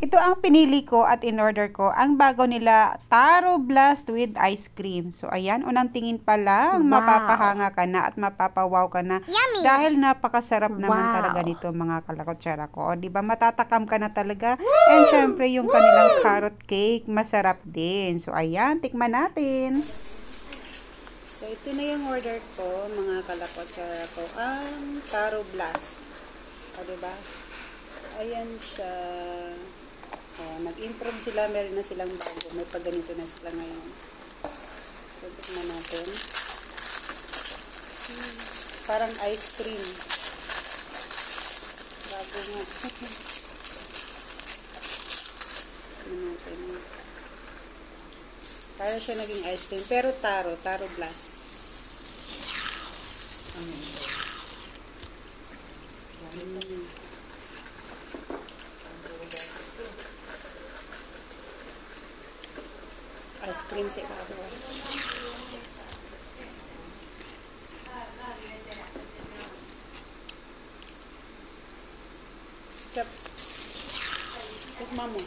Ito ang pinili ko at in-order ko. Ang bago nila, Taro Blast with ice cream. So, ayan, unang tingin pa lang, mapapahanga ka na at mapapawaw ka na. Yummy! Dahil napakasarap naman talaga nito mga kalakotsara ko. O, diba, matatakam ka na talaga. And syempre, yung kanilang carrot cake, masarap din. So, ayan, tikman natin. So, ito na yung order ko, mga kalakotsara ko. Ang Taro Blast. O, diba? Ayan siya. Nag-improve sila, meron na silang bago. May pagganito na sila ngayon. So, tignan natin. Parang ice cream. Bago nga. Tignan natin. Parang siya naging ice cream. Pero Taro Blast. Ice cream sa ibabaw. Tap. Tikman mo.